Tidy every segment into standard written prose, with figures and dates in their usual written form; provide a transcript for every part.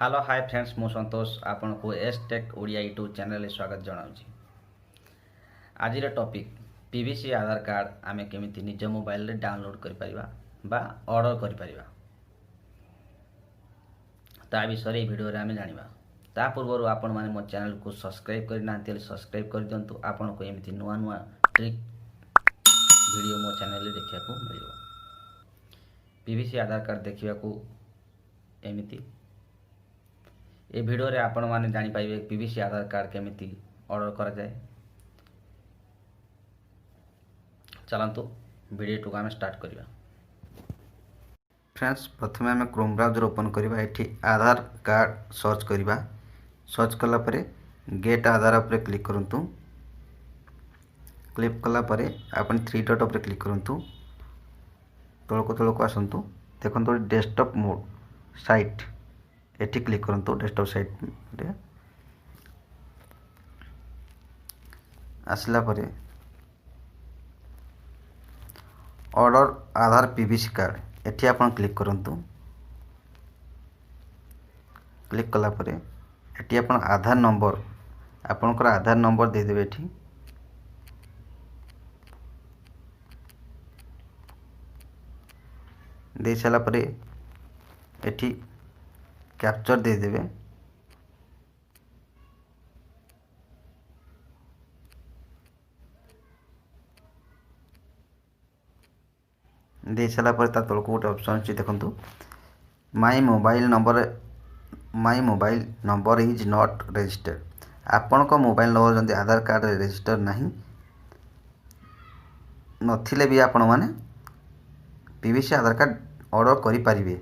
Hello hi friends मु संतोष आपन को S tech Odia YouTube channel स्वागत जनाऊँगी। आज टॉपिक पीवीसी आधार कार्ड आमे केमिति निज मोबाइल रे डाउनलोड कर परिबा बा ऑर्डर कर परिबा ता विषय रे वीडियो रे आमे जानिबा। ता पूर्व आपण माने मो चैनल को सब्सक्राइब करि नांति सब्सक्राइब कर दियंतु आपण को एमिति नुआ नुआ ट्रिक वीडियो मो चैनल रे देखिया को मिलिबो। पीवीसी आधार कार्ड देखिया को एमिति ए वीडियो रे आपण माने जानि पाइबे पीवीसी आधार कार्ड केमिति ऑर्डर करा जाए। चलंतु वीडियो को आम स्टार्ट करिबा। फ्रेंड्स प्रथमे आम क्रोम ब्राउजर ओपन करिबा। एठी आधार कार्ड सर्च करिबा। सर्च कला परे गेट आधार पर क्लिक करंतु। क्लिक कला परे आपण थ्री डॉट पर क्लिक करंतु। तळको आसंतु। देखंतु डेस्कटॉप मोड साइट एठी क्लिक करंतु। डेस्कटॉप साइट रे आसला परे ऑर्डर आधार पीवीसी कार्ड एठी आपण क्लिक करंतु। क्लिक कला परे एठी आपण आधार नंबर आपनकर आधार नंबर दे देबे। एठी दे साला परे एठी कैप्चर दे देबे। दे साला पर ता तळको गोटे ऑप्शन अछि देखंतु my mobile number is not registered. आपन को मोबाइल नंबर जंदि आधार कार्ड रे रजिस्टर नहीं नथिले भी आपण माने पीवीसी आधार कार्ड ऑर्डर करि परिबे।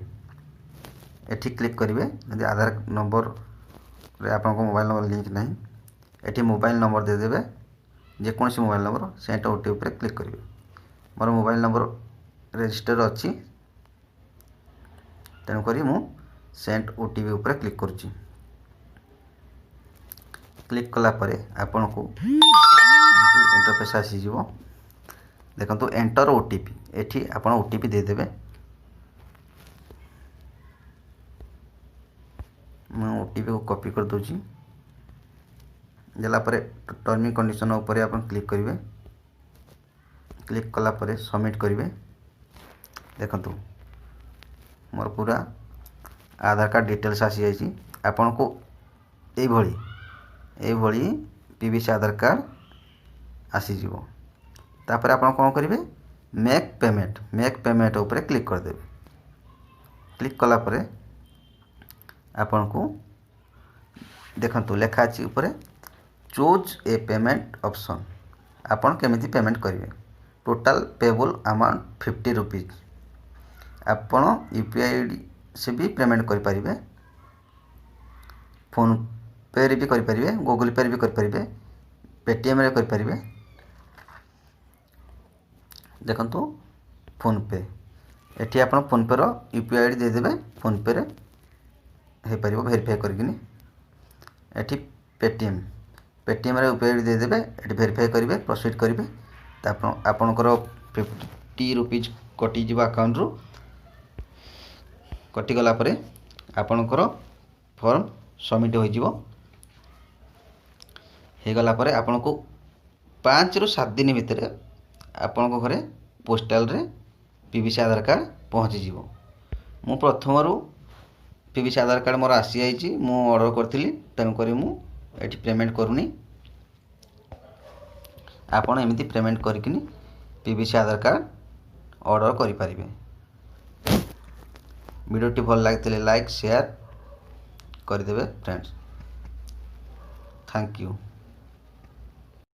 एठी क्लिक करिवे। जदि आधार नंबर रे आपन को मोबाइल नंबर लिंक नहीं एठी मोबाइल नंबर दे देबे। जे कोनसी मोबाइल नंबर सेंड ओटीपी पर क्लिक करिवे। मोर मोबाइल नंबर रजिस्टर अछि तेणु करी मु सेंड ओटीपी ऊपर क्लिक करूची। क्लिक कला परे आपन को इंटरफेस आसी जीवो। देखंतु एंटर ओटीपी एठी आपन ओटीपी दे देबे। मैं ओटीपी को कॉपी कर दोची। देला परे टर्म एंड कंडीशन ऊपर आपन क्लिक करिवे। क्लिक कला परे सबमिट करिवे। देखंतु मोर पूरा आधार कार्ड डिटेल्स आसी जाइए। आपन को ए भली पीवीसी आधार कार्ड आसी जीवो। तापर आपन कोन करिवे मेक पेमेंट ऊपर क्लिक कर देबे। क्लिक कला परे आपन को देखंतु लेखा अछि ऊपर चूज ए पेमेंट ऑप्शन। आपन केमिति पेमेंट करिवे। Total payable amount 50 rupees. आपन यूपीआई से भी पेमेंट कर पारिबे। फोन पे रे भी कर पारिबे। गूगल पे रे भी कर पारिबे। पेटीएम रे कर पारिबे। देखंतु फोन पे एठी आपन फोन पे रो यूपीआई आईडी दे देबे। फोन पे रे हे परिबो वेरीफाई करगिनी। एठी पेटीएम रे यूपीआई आईडी दे देबे। एठी वेरीफाई करिवे प्रोसीड करिवे। त आपनकर 50 रुपीज कटि जीवा अकाउंट रो। कटि गला परे आपनकर फॉर्म सबमिट हो जीवो। हे गला परे आपनको 5 रु 7 दिन भितर आपनको घरे पोस्टल रे पीवीसी आधार कार्ड पहुँची जीवो। मु प्रथम रु पीवीसी आधार कार्ड मोर आसी जाइछि। मु ऑर्डर करथिली तेनु करी मु एठी पेमेंट करूनी। आपण एमिति पेमेंट करकिनी पीवीसी आधार कार्ड ऑर्डर करि परिबे। वीडियोटी भल लागतिले लाइक शेयर कर देबे फ्रेंड्स। Thank you.